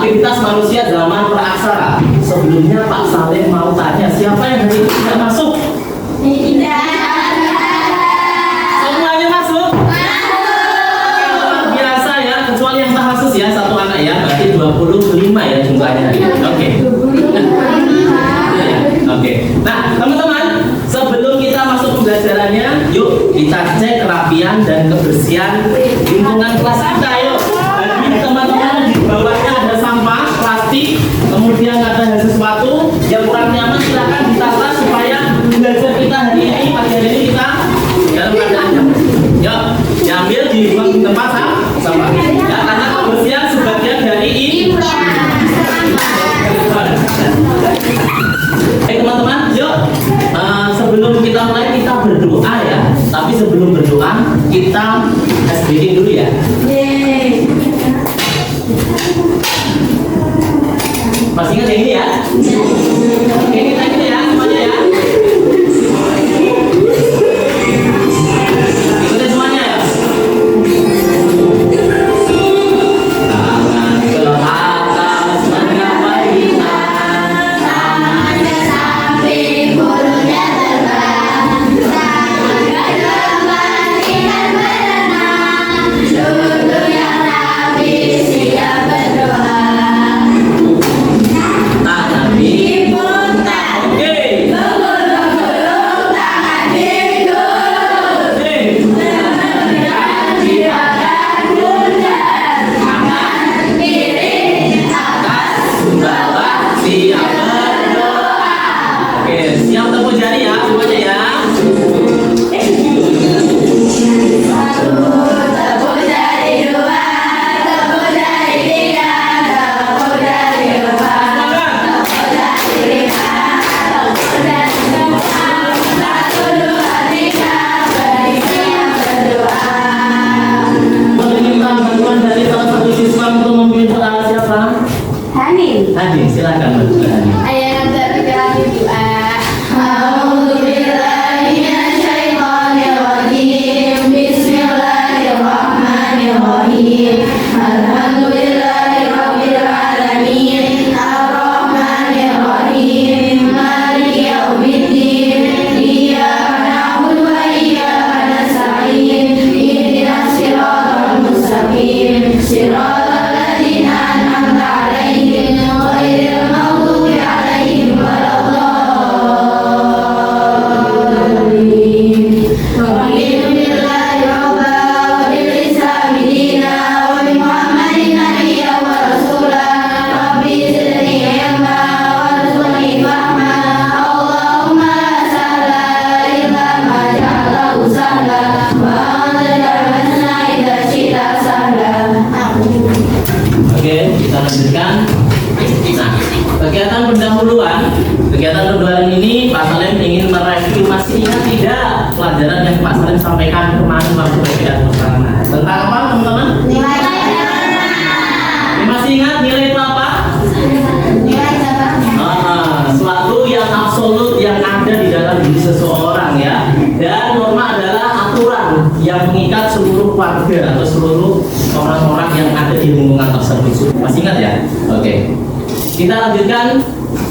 aktivitas manusia zaman praksara. Sebelumnya Pak Salim mau tanya, siapa yang hari ini tidak masuk? Semuanya masuk? Luar biasa ya, kecuali yang tahasus ya, satu anak ya, berarti 25 ya jumlahnya. Oke. Oke. Nah, teman-teman, sebelum kita masuk pembelajarannya, yuk kita cek kerapian dan kebersihan lingkungan kelas kita. Yuk. Bagi teman-teman di bawahnya ada sampah, plastik, kemudian ada sesuatu yang kurang nyaman, silakan ditata supaya belajar kita hari ini, pagi hari ini kita dalam keadaan nyaman. Yuk, diambil di tempat sampah. Ya, karena kebersihan sebagian dari ini. Baik teman-teman, yuk sebelum kita mulai kita berdoa ya. Tapi sebelum berdoa kita SBD dulu ya. Masih ingat yang ini ya? Oke, kita ini ya semuanya ya. Ikutin semuanya ya. Tangan ke atas menyapa kita. Hadi, silakan Mbak. Ayah yang terkait doa. Bismillahirrahmanirrahim. Alhamdulillahirabbil alamin. Arrahmanirrahim. Maliki yaumiddin. Iyyaka na'budu wa iyyaka nasta'in. Ihdinas siratal mustaqim. Siratal ladzina an'amta 'alaihim ghairil maghdubi 'alaihim waladdallin. Raditu billahi rabban wa bil islami dinan wa bi Muhammadin nabiyyan wa rasulan. Rabbi zidni ilma warzuqni fahma. Allahumma la sahla illa ma ja'altahu sahla wa anta taj'alul hazna idza syi'ta sahla. Oke, kita lanjutkan. Nah, kegiatan pendahuluan ini Pak Salim ingin mereview, masih ingat tidak pelajaran yang Pak Salim sampaikan kemarin waktu PPA pertama tentang apa teman-teman? Nilai Masih ingat nilai itu apa? Suatu yang absolut yang ada di dalam diri seseorang ya. Dan norma adalah aturan yang mengikat seluruh warga atau seluruh orang-orang yang ada di lingkungan tersebut. Masih ingat ya? Oke. Kita lanjutkan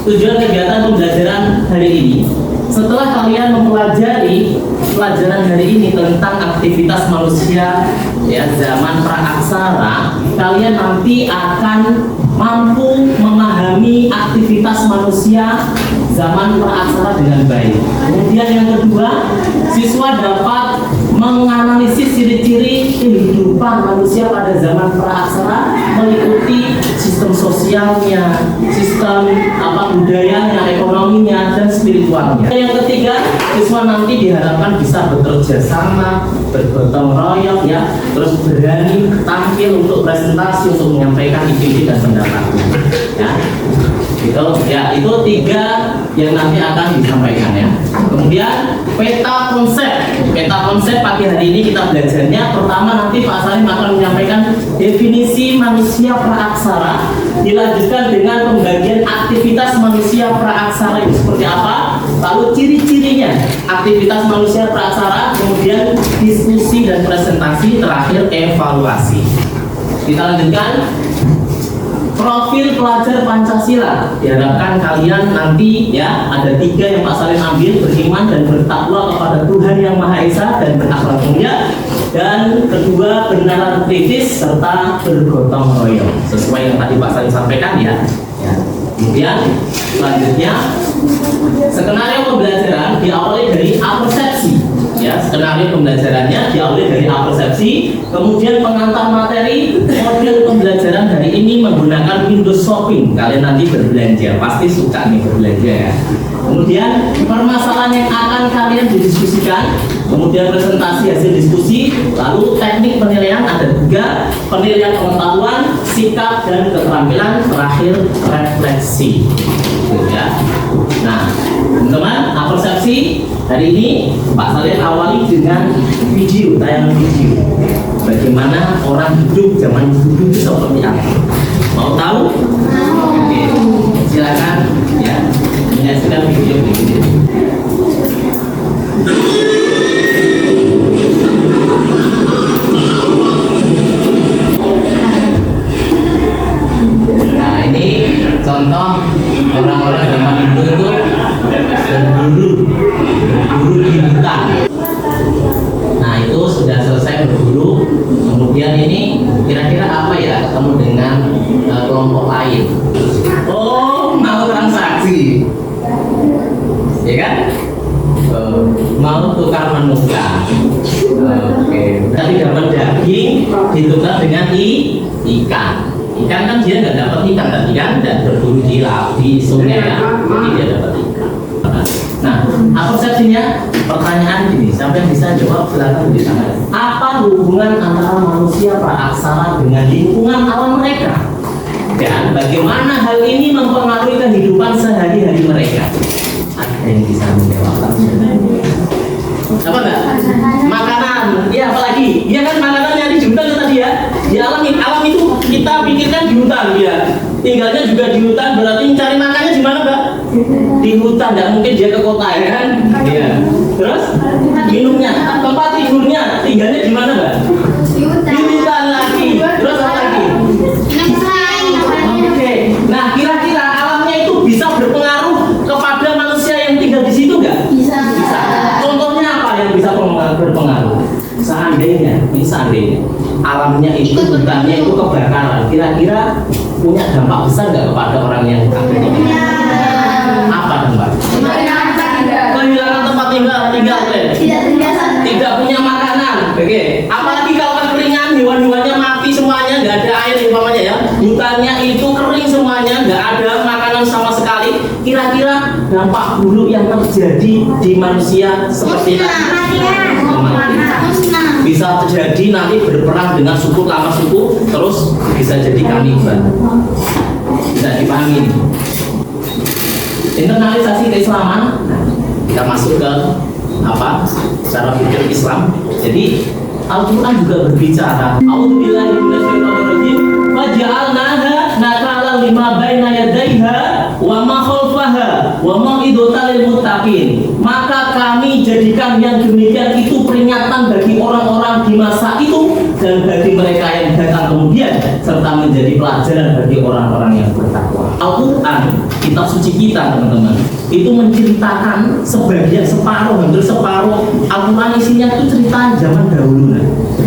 tujuan kegiatan pembelajaran hari ini. Setelah kalian mempelajari pelajaran hari ini tentang aktivitas manusia ya zaman praaksara, kalian nanti akan mampu memahami aktivitas manusia zaman praaksara dengan baik. Kemudian yang kedua, siswa dapat menganalisis ciri-ciri kehidupan manusia pada zaman praaksara meliputi sistem sosialnya, sistem budayanya, ekonominya, dan spiritualnya. Yang ketiga, siswa nanti diharapkan bisa bekerja sama, bergotong royong ya, terus berani tampil untuk presentasi, untuk menyampaikan ide dan pendapatnya. Ya, gitu. Ya, itu tiga yang nanti akan disampaikan ya. Kemudian peta konsep pagi hari ini kita belajarnya. Pertama nanti Pak Salim akan menyampaikan definisi manusia praaksara, dilanjutkan dengan pembagian aktivitas manusia praaksara itu seperti apa, lalu ciri-cirinya aktivitas manusia praaksara, kemudian diskusi dan presentasi, terakhir evaluasi. Kita lanjutkan. Profil pelajar Pancasila, diharapkan kalian nanti ya ada 3 yang Pak Salim ambil: beriman dan bertakwa kepada Tuhan Yang Maha Esa dan berakhlak mulia, dan kedua bernalar kritis serta bergotong royong, sesuai yang tadi Pak Salim sampaikan ya. Kemudian selanjutnya skenario pembelajaran diawali dari apersepsi. Ya, skenario pembelajarannya diawali dari apersepsi, kemudian pengantar materi. Model pembelajaran hari ini menggunakan Windows Shopping. Kalian nanti berbelanja, pasti suka nih berbelanja ya. Kemudian permasalahan yang akan kalian didiskusikan, kemudian presentasi hasil diskusi, lalu teknik penilaian ada 3: penilaian pengetahuan, sikap, dan keterampilan, terakhir refleksi. Ya. Nah, teman-teman, apersepsi hari ini Pak Salim awali dengan video, tayangan video. Bagaimana orang hidup zaman dulu itu seperti apa? Mau tahu? Oke, silakan ya menyaksikan video ini. Nah, ini contoh orang-orang zaman dulu itu berburu di hutan. Nah, itu sudah selesai berburu. Kemudian ini kira-kira apa ya, ketemu dengan kelompok lain. Oh, mau transaksi, ya kan? Mau tukar menukar. Oke. Tapi dapat daging ditukar dengan ikan. Ikan kan dia nggak dapat ikan tadi kan, dan berburu di sungai ya, jadi dia dapat ikan. Nah, apersepsinya pertanyaan gini, siapa yang bisa jawab silakan di sana. Apa hubungan antara manusia praaksara dengan lingkungan alam mereka? Dan bagaimana hal ini mempengaruhi kehidupan sehari-hari mereka? Ada yang bisa menjawab? Apa enggak? Makanan, ya apalagi? Ya kan makanan nyari di hutan tadi ya. Di alam itu kita pikirkan di hutan ya. Tinggalnya juga di hutan, berarti cari makannya di mana, Mbak? Di hutan, tidak mungkin dia ke kota ya kan? Iya. Terus minumnya, tempat tidurnya, tinggalnya di mana, Mbak? Di hutan lagi. Terus apa lagi? Oke. Nah, kira-kira alamnya itu bisa berpengaruh kepada manusia yang tinggal di situ nggak? Bisa. Contohnya apa yang bisa berpengaruh? Seandainya alamnya itu, hutannya itu kebakaran, kira-kira punya dampak besar nggak kepada orang yang ada di sini? Apa dampak? Kehilangan tempat tinggal, tidak punya makanan. Oke. Apalagi kalau kekeringan, hewan-hewannya mati semuanya, nggak ada air umpamanya ya. Hutannya itu kering semuanya, nggak ada makanan sama sekali. Kira-kira dampak buruk yang terjadi di manusia seperti bisa terjadi nanti berperang dengan suku lawan suku, terus bisa jadi kanibal. Bisa dipahami. Internalisasi keislaman, kita masuk ke apa? Cara pikir Islam. Jadi Al-Quran juga berbicara. A'udzubillahi minasyaitonirrajim. Faja'alnaha nakalan lima baina yadayha wa ma khalfaha wa mau'idatan lil muttaqin. Maka kami jadikan yang demikian itu peringatan bagi orang-orang di masa itu dan bagi mereka yang datang kemudian, serta menjadi pelajaran bagi orang-orang yang bertakwa. Al-Quran, kitab suci kita teman-teman, itu menceritakan hampir separuh Al-Quran isinya itu cerita zaman dahulu.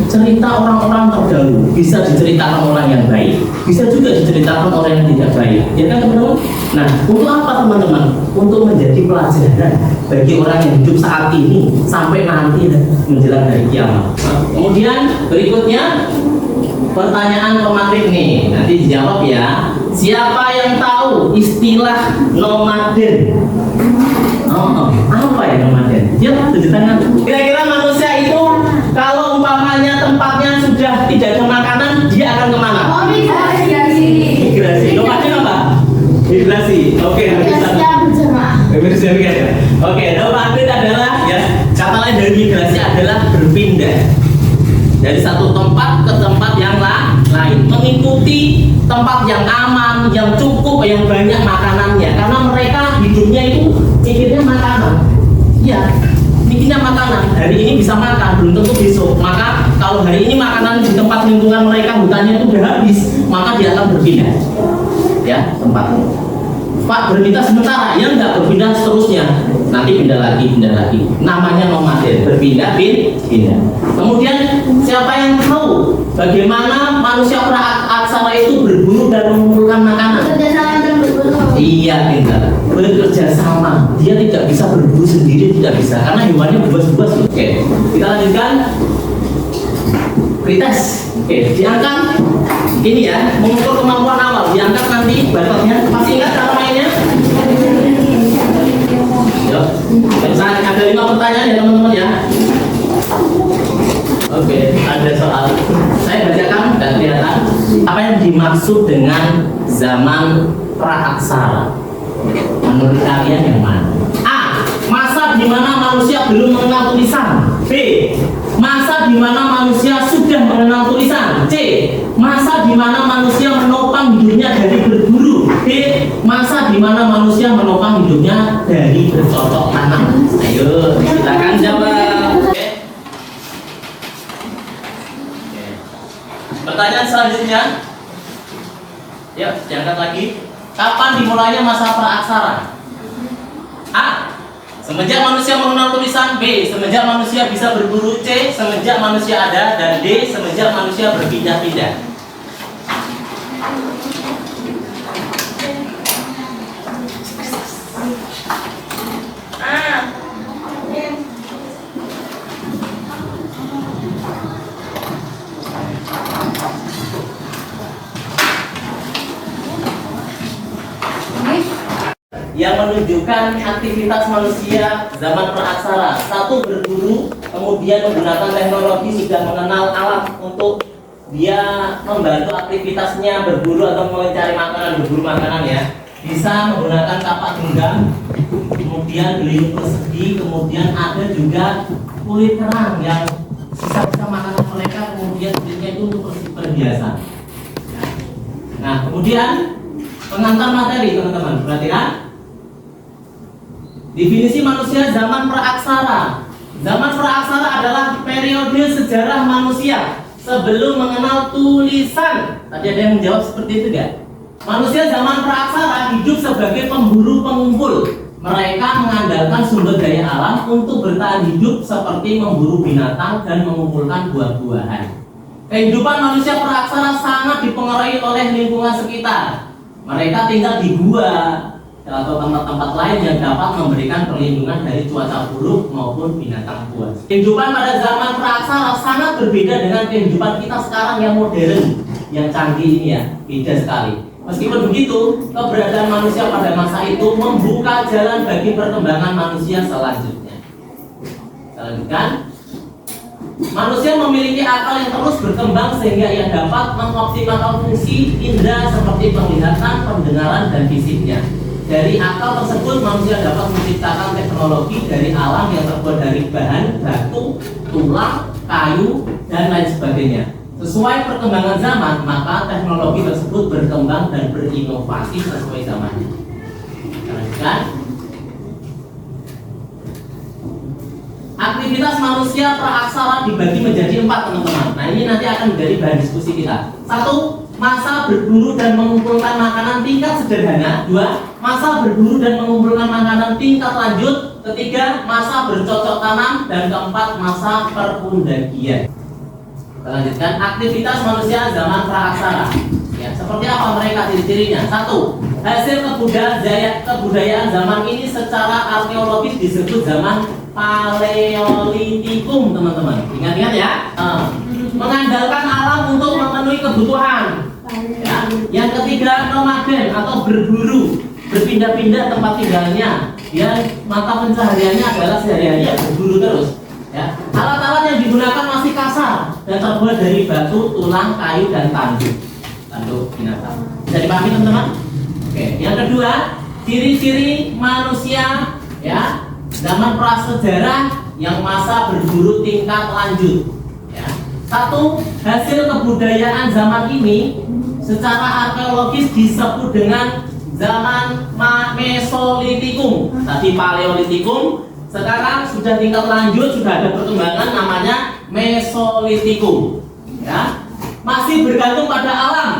Cerita orang-orang terdahulu, bisa diceritakan orang yang baik, bisa juga diceritakan orang yang tidak baik, ya kan teman-teman? Nah, untuk apa teman-teman? Untuk menjadi pelajaran bagi orang yang hidup saat ini sampai nanti menjelang hari kiamat. Kemudian berikutnya pertanyaan pematrik nih, nanti dijawab ya. Siapa yang tahu istilah nomaden? Apa ya nomaden? Yuk, tunjuk tangan. Kira-kira manusia itu kalau umpamanya tempatnya sudah tidak ada makanan, dia akan kemana? Migrasi. Nomaden apa? Migrasi. Oke. Oke, nomaden adalah ya, kata lain dari migrasi adalah berpindah dari satu tempat ke tempat yang lain, mengikuti tempat yang aman, yang cukup, yang banyak makanannya, karena mereka hidupnya itu mikirnya makanan. Ya, mikirnya makanan. Hari ini bisa makan, belum tentu besok. Maka kalau hari ini makanan di tempat lingkungan mereka hutannya itu udah habis, maka dia akan berpindah. ya tempatnya. Pak berpindah sementara, ya enggak berpindah seterusnya, nanti pindah lagi, namanya nomaden, berpindah. Kemudian siapa yang tahu bagaimana manusia praaksara itu berburu dan mengumpulkan makanan? Bekerjasama dan berburu. Iya, pintar. Bekerja sama. Dia tidak bisa berburu sendiri, tidak bisa karena hewannya bebas-bebas. Oke, kita lanjutkan. Pretest. Oke, diangkat. Ini ya, mengukur kemampuan awal. Diangkat nanti batotnya. Masih ingat cara mainnya? Yuk, ada 5 pertanyaan ya teman-teman ya. Oke, ada soal. Saya bacakan dan kelihatan apa yang dimaksud dengan zaman praaksara. Menurut kalian yang mana? A. Masa di mana manusia belum mengenal tulisan. B. Masa di mana manusia sudah mengenal tulisan. C. Masa di mana manusia menopang hidupnya dari berburu. D. Masa di mana manusia menopang hidupnya dari bercocok tanam. Ayo, silakan jawab. Oke. Pertanyaan selanjutnya. Yuk, diangkat lagi. Kapan dimulainya masa praaksara? A. Semenjak manusia mengenal tulisan. B. Semenjak manusia bisa berburu. C. Semenjak manusia ada. Dan D. Semenjak manusia berpindah-pindah. Yang menunjukkan aktivitas manusia zaman praaksara. 1. Berburu, kemudian menggunakan teknologi, sudah mengenal alat untuk dia membantu aktivitasnya berburu atau mencari makanan, berburu makanan ya. Bisa menggunakan kapak genggam, kemudian beliung persegi, kemudian ada juga kulit kerang yang sisa-sisa makanan mereka, kemudian kulitnya itu untuk perhiasan. Nah, kemudian pengantar materi teman-teman, perhatikan. Definisi manusia zaman praaksara. Zaman praaksara adalah periode sejarah manusia sebelum mengenal tulisan. Tadi ada yang menjawab seperti itu enggak? Manusia zaman praaksara hidup sebagai pemburu pengumpul. Mereka mengandalkan sumber daya alam untuk bertahan hidup seperti memburu binatang dan mengumpulkan buah-buahan. Kehidupan manusia praaksara sangat dipengaruhi oleh lingkungan sekitar. Mereka tinggal di gua atau tempat-tempat lain yang dapat memberikan perlindungan dari cuaca buruk maupun binatang buas. Kehidupan pada zaman praaksara sangat berbeda dengan kehidupan kita sekarang yang modern, yang canggih ini ya, beda sekali. Meskipun begitu, keberadaan manusia pada masa itu membuka jalan bagi perkembangan manusia selanjutnya. Selanjutnya, manusia memiliki akal yang terus berkembang sehingga ia dapat mengoptimalkan fungsi indera seperti penglihatan, pendengaran, dan fisiknya. Dari akal tersebut manusia dapat menciptakan teknologi dari alam yang terbuat dari bahan batu, tulang, kayu, dan lain sebagainya. Sesuai perkembangan zaman, maka teknologi tersebut berkembang dan berinovasi sesuai zamannya. Lanjutkan. Aktivitas manusia praaksara dibagi menjadi 4 teman-teman. Nah ini nanti akan menjadi bahan diskusi kita. 1. Masa berburu dan mengumpulkan makanan tingkat sederhana. 2. Masa berburu dan mengumpulkan makanan tingkat lanjut. 3. Masa bercocok tanam. Dan 4. Masa perpundagian. Kita lanjutkan aktivitas manusia zaman praaksara. Ya, seperti apa mereka ciri-cirinya? 1. Hasil kebudayaan zaman ini secara arkeologis disebut zaman Paleolitikum, teman-teman. Ingat-ingat ya. Mengandalkan alam untuk memenuhi kebutuhan. Ya. Yang ketiga, nomaden atau berburu, berpindah-pindah tempat tinggalnya. Dan mata pencahariannya adalah sehari-hari berburu terus. Ya. Alat-alat yang digunakan masih kasar dan terbuat dari batu, tulang, kayu, dan tanduk binatang. Bisa dipahami teman-teman? Oke. Yang kedua, ciri-ciri manusia ya zaman prasejarah yang masa berburu tingkat lanjut. Ya. 1. Hasil kebudayaan zaman ini secara arkeologis disebut dengan zaman Mesolitikum. Tadi Paleolitikum, sekarang sudah tingkat lanjut, sudah ada perkembangan namanya Mesolitikum. Ya. Masih bergantung pada alam,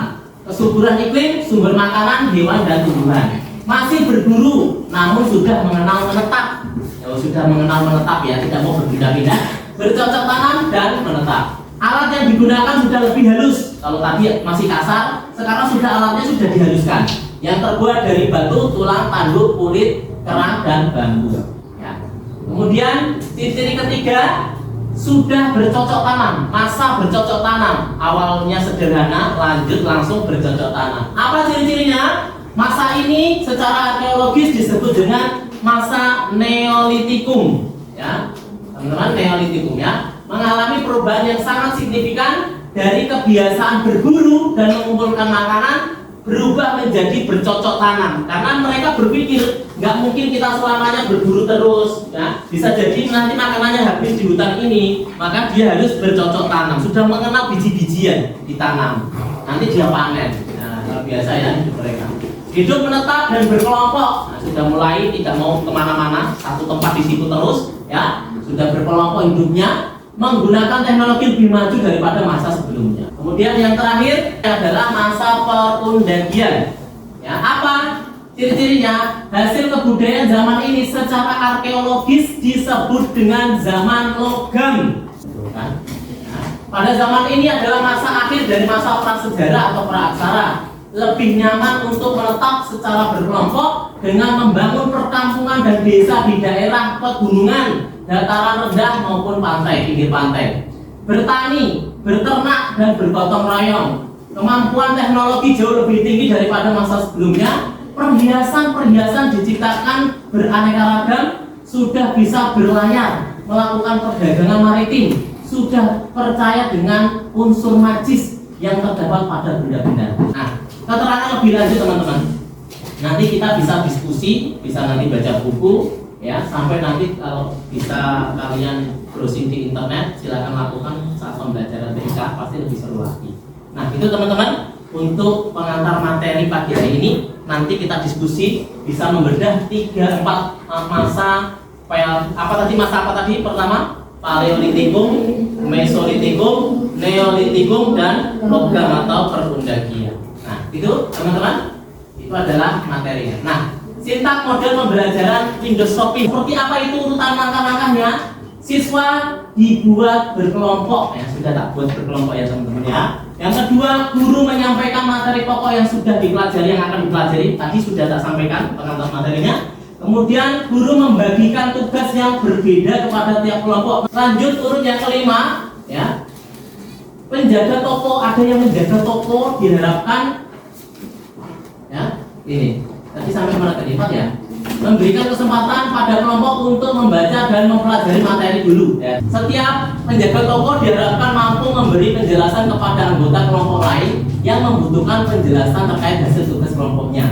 kesuburan iklim, sumber makanan, hewan dan tumbuhan. Masih berburu, namun sudah mengenal menetap. Sudah mengenal menetap ya, tidak mau berpindah-pindah, bercocok tanam dan menetap. Alat yang digunakan sudah lebih halus. Kalau tadi masih kasar, sekarang sudah alatnya sudah dihaluskan. Yang terbuat dari batu, tulang, tanduk, kulit, kerang dan bambu. Ya. Kemudian ciri-ciri ketiga, sudah bercocok tanam, masa bercocok tanam. Awalnya sederhana, lanjut langsung bercocok tanam. Apa ciri-cirinya? Masa ini secara arkeologis disebut dengan masa Neolitikum. Ya, teman-teman, Neolitikum ya, mengalami perubahan yang sangat signifikan dari kebiasaan berburu dan mengumpulkan makanan berubah menjadi bercocok tanam. Karena mereka berpikir nggak mungkin kita selamanya berburu terus, ya. Bisa jadi nanti makanannya habis di hutan ini, maka dia harus bercocok tanam. Sudah mengenal biji-bijian ditanam, nanti dia panen. Nah, biasa ya hidup mereka. Hidup menetap dan berkelompok. Nah, sudah mulai tidak mau kemana-mana, satu tempat di situ terus, ya. Sudah berkelompok hidupnya, menggunakan teknologi lebih maju daripada masa sebelumnya. Kemudian yang terakhir adalah masa perundagian. Ya, apa ciri-cirinya? Hasil kebudayaan zaman ini secara arkeologis disebut dengan zaman logam. Kan? Nah, pada zaman ini adalah masa akhir dari masa prasejarah atau praaksara. Lebih nyaman untuk menetap secara berkelompok dengan membangun perkampungan dan desa di daerah pegunungan, dataran rendah maupun pantai, pinggir pantai. Bertani, berternak dan bergotong royong. Kemampuan teknologi jauh lebih tinggi daripada masa sebelumnya. Perhiasan-perhiasan diciptakan beraneka ragam, sudah bisa berlayar, melakukan perdagangan maritim, sudah percaya dengan unsur magis yang terdapat pada benda-benda. Nah, keterangan lebih lanjut teman-teman, nanti kita bisa diskusi, bisa nanti baca buku ya, sampai nanti kalau bisa kalian browsing di internet, silakan lakukan saat pembelajaran TK, pasti lebih seru lagi. Nah itu teman-teman, untuk pengantar materi pagi hari ini, nanti kita diskusi bisa membedah 3-4 masa. Masa apa tadi? Pertama Paleolitikum, Mesolitikum, Neolitikum dan logam atau perundagian. Nah, itu teman-teman, itu adalah materinya. Nah, sintak model pembelajaran Windows Shopping. Seperti apa itu urutan langkah-langkahnya? Siswa dibuat berkelompok, ya sudah tak buat berkelompok ya teman-teman ya. Yang kedua, guru menyampaikan materi pokok yang sudah dipelajari, yang akan dipelajari. Tadi sudah tak sampaikan pengantar materinya. Kemudian guru membagikan tugas yang berbeda kepada tiap kelompok. Lanjut urut yang kelima, ya. Penjaga toko, ada yang menjaga toko diharapkan, ya. Ini tadi sampai mana tadi Pak ya? Memberikan kesempatan pada kelompok untuk membaca dan mempelajari materi dulu. Ya. Setiap penjaga toko diharapkan mampu memberi penjelasan kepada anggota kelompok lain yang membutuhkan penjelasan terkait hasil tugas kelompoknya.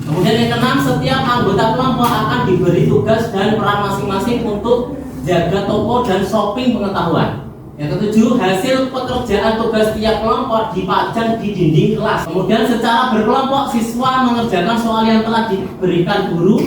Kemudian yang keenam, setiap anggota kelompok akan diberi tugas dan peran masing-masing untuk jaga toko dan shopping pengetahuan. Yang ketujuh, hasil pekerjaan tugas tiap kelompok dipajang di dinding kelas. Kemudian secara berkelompok siswa mengerjakan soal yang telah diberikan guru.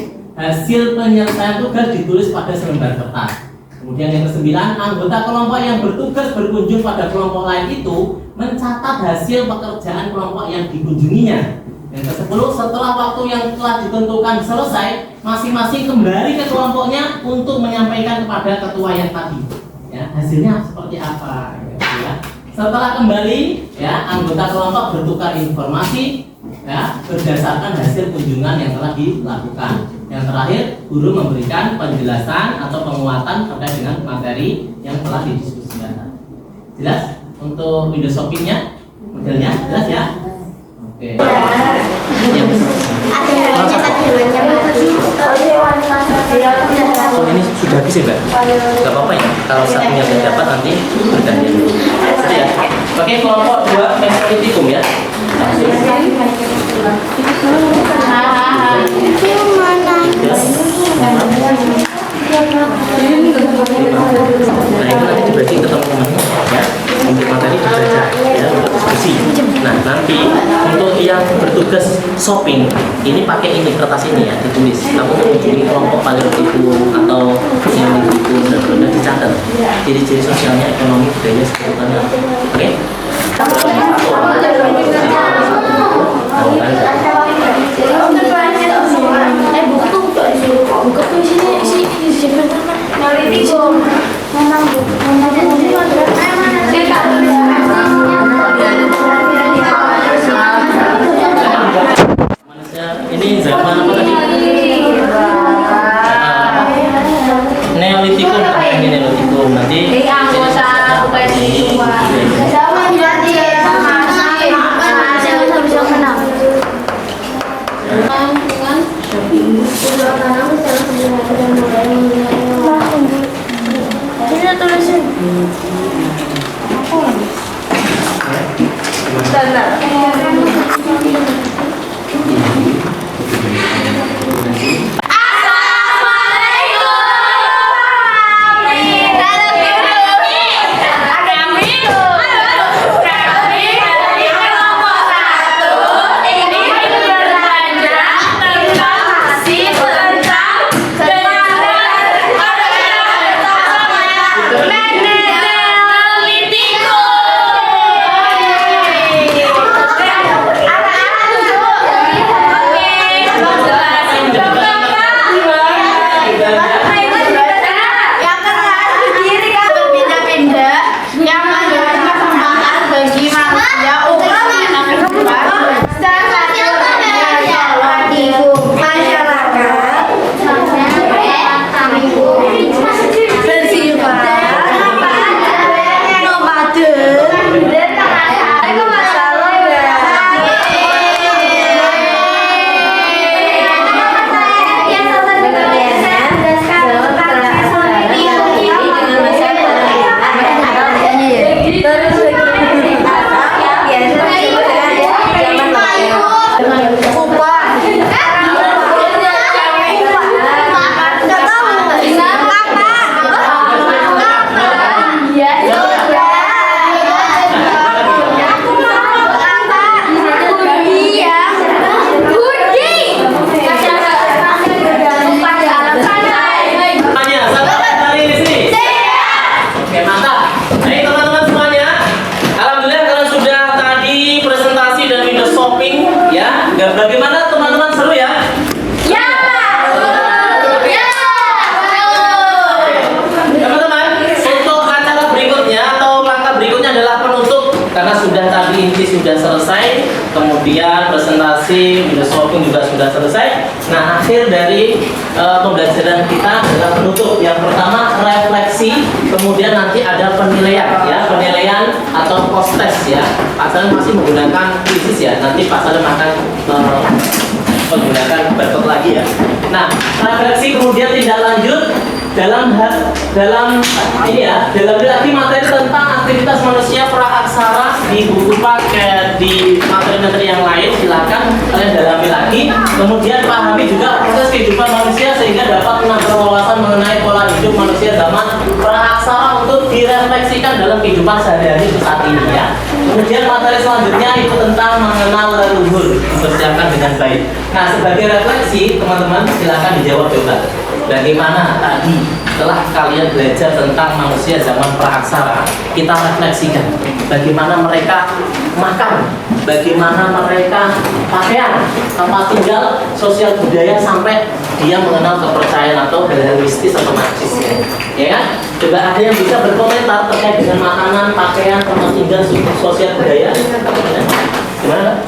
Hasil penyelesaian tugas ditulis pada selembar kertas. Kemudian yang kesembilan, anggota kelompok yang bertugas berkunjung pada kelompok lain itu mencatat hasil pekerjaan kelompok yang dikunjunginya. Yang ke-10, setelah waktu yang telah ditentukan selesai, masing-masing kembali ke kelompoknya untuk menyampaikan kepada ketua yang tadi. Ya, hasilnya seperti apa? Ya. Setelah kembali, ya, anggota kelompok bertukar informasi, ya, berdasarkan hasil kunjungan yang telah dilakukan. Yang terakhir, guru memberikan penjelasan atau penguatan terkait dengan materi yang telah didiskusikan. Jelas? Untuk Windows Shopping-nya, modelnya jelas ya? Oke. Oh, ini sudah habis ya, Mbak? Gak apa-apa ya, kalau satunya tidak dapat nanti bergantian dulu. Ya. Oke, kelompok 2 Mesolitikum ya. Nah, itu nanti dibagi ke teman-teman ya, untuk materi dibaca ya, untuk diskusi. Nah, nanti untuk yang bertugas shopping ini pakai ini, kertas ini ya, ditulis kamu mengunjungi kelompok Paleolitikum atau Neolitikum dan kemudian dicatat ciri-ciri sosialnya, ekonomi, budaya, sekitarnya. Oke? tahu kan? Buku tuh sini Manusia ini zaman apa tadi? Neolitikum, ini Neolitikum nanti. Sudah selesai, kemudian presentasi, video shopping juga sudah selesai. Nah, akhir dari pembelajaran kita adalah penutup. Yang pertama refleksi, kemudian nanti ada penilaian, ya, penilaian atau post test, ya. Pak Salim masih menggunakan krisis, ya. Nanti Pak Salim akan menggunakan berikut lagi, ya. Nah, refleksi kemudian tidak lanjut dalam ini, ya, dalam lagi materi tentang aktivitas manusia praaksara di buku paket, di materi-materi yang lain, silakan kalian dalami lagi. Kemudian pahami juga proses kehidupan manusia sehingga dapat menambah wawasan mengenai pola hidup manusia zaman praaksara untuk direfleksikan dalam kehidupan sehari-hari saat ini, ya. Kemudian materi selanjutnya itu tentang mengenal leluhur, persiapkan dengan baik. Nah, sebagai refleksi teman-teman silakan dijawab coba. Bagaimana tadi setelah kalian belajar tentang manusia zaman praaksara, kita refleksikan bagaimana mereka makan, bagaimana mereka pakaian, tempat tinggal, sosial budaya, sampai dia mengenal kepercayaan atau hal-hal mistis atau magis, ya kan? Coba ada yang bisa berkomentar terkait dengan makanan, pakaian, tempat tinggal, sosial budaya? Gimana?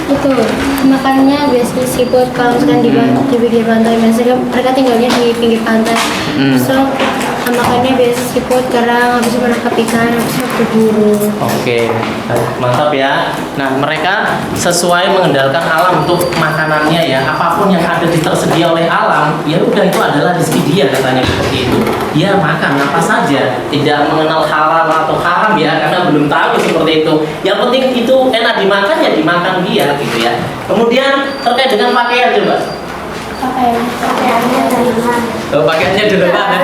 Itu makannya biasanya seafood kalau misalkan di pinggir pantai, biasanya mereka tinggalnya di pinggir pantai. So makannya biasa seafood karena habis menangkap ikan, habis berburu. Oke, mantap ya. Nah, mereka sesuai mengandalkan alam untuk makanannya, ya. Apapun yang ada tersedia oleh alam, ya udah itu adalah rezeki dia, katanya seperti itu. Dia makan apa saja, tidak mengenal halal atau haram, ya, karena belum tahu seperti itu. Yang penting itu enak dimakan, ya dimakan dia, gitu ya. Kemudian terkait dengan pakaian, coba. Pakaiannya dari mana? Oh, pakaiannya dulu mana?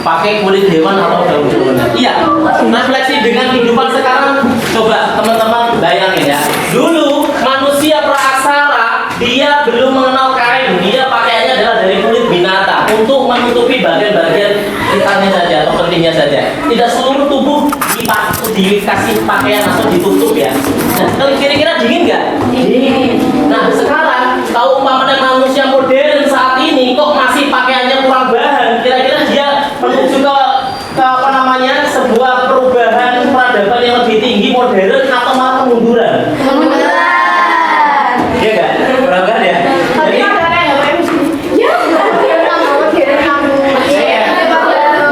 Pakai kulit hewan atau daun-daunan. Iya, refleksi dengan kehidupan sekarang. Coba teman-teman bayangin, ya. Dulu dia belum mengenal kain, dia pakaiannya adalah dari kulit binatang untuk menutupi bagian-bagian vitalnya saja atau pentingnya saja. Tidak seluruh tubuh dikasih pakaian atau ditutup ya. Nah, kira-kira dingin nggak? Dingin. Nah, sekarang kalau umpamanya manusia modern saat ini kok masih pakaiannya kurang bahan, kira-kira dia menuju ke apa namanya sebuah perubahan peradaban yang lebih tinggi modern atau malah kemunduran? Iya nggak? Kurang bahan ya?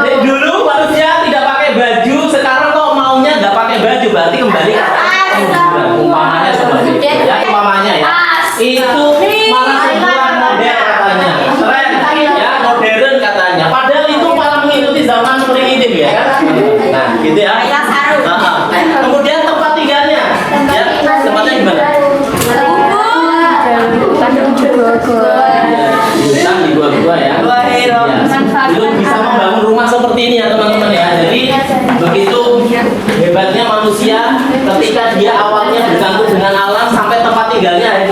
Jadi dulu manusia tidak pakai baju, sekarang kok maunya nggak pakai baju, berarti kembali ke kemunduran. Umpamanya seperti itu ya, umpamanya ya. Itu malah sebuah model katanya, keren ya, modern katanya. Padahal itu malah mengikuti zaman primitif ya kan? Nah, gitu ya. Kemudian tempat tinggalnya, ya tempatnya gimana? Hutan di gua-gua ya. Belum bisa membangun rumah seperti ini ya teman-teman ya. Jadi begitu hebatnya manusia ketika dia awalnya bergantung dengan alam sampai tempat tinggalnya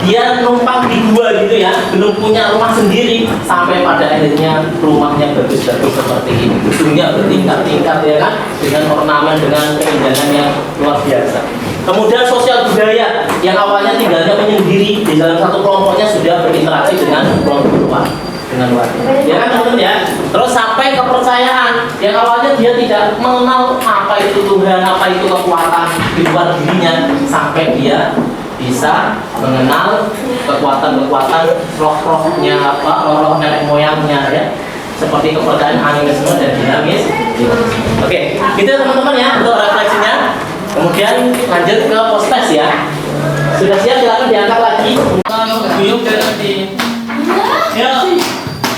dia numpang di gua gitu ya, belum punya rumah sendiri sampai pada akhirnya rumahnya bagus-bagus seperti ini, gedungnya bertingkat-tingkat ya kan, dengan ornamen, dengan keindahan yang luar biasa. Kemudian sosial budaya yang awalnya tinggalnya menyendiri di dalam satu kelompoknya sudah berinteraksi dengan kelompok luar, dengan warga ya kan teman-teman ya. Terus sampai kepercayaan yang awalnya dia tidak mengenal apa itu Tuhan, apa itu kekuatan di luar dirinya, sampai dia bisa mengenal kekuatan-kekuatan roh-rohnya, apa roh-roh nenek moyangnya ya, seperti kepercayaan animisme dan dinamis. Oke, gitu teman-teman ya untuk refleksinya. Kemudian lanjut ke postes ya. Sudah siap, silakan diangkat lagi. Guyup dan nanti. Ya,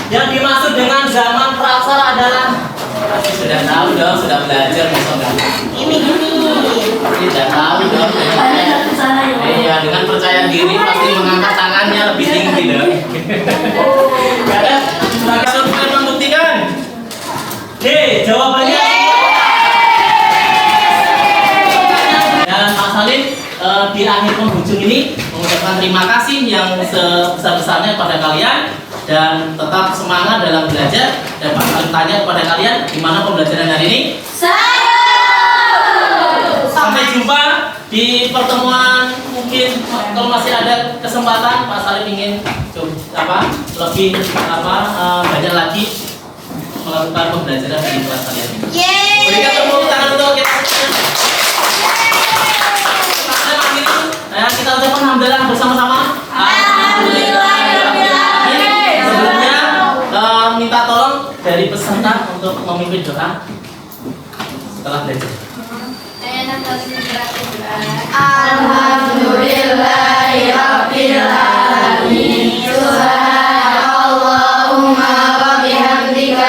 yang dimaksud dengan zaman praksara adalah sudah tahu dong, sudah belajar besok. Ini. Tidak tahu dong. Iya, dengan percaya diri pasti mengangkat tangannya lebih tinggi dong. Ada, silakan membuktikan. Oke, jawabannya. Di akhir penghujung ini mengucapkan terima kasih yang sebesar-besarnya kepada kalian dan tetap semangat dalam belajar. Dan Pak Salim tanya kepada kalian gimana pembelajaran hari ini? Sampai jumpa di pertemuan, mungkin kalau masih ada kesempatan Pak Salim ingin lebih banyak lagi melakukan pembelajaran di kelas kalian. Berikan tepuk tangan untuk kita. Kita ucapkan alhamdulillah bersama-sama. Sebelumnya minta tolong dari peserta untuk memimpin doa setelah belajar. Alhamdulillahirabbil alamin. Subhanallahumma wa bihamdika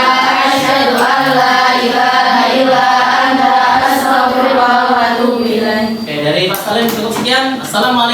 asyhadu an la ilaha illa anta astaghfiruka wa atubu ilaik. Oke, dari Mas Salim cukup sekian. Assalamualaikum.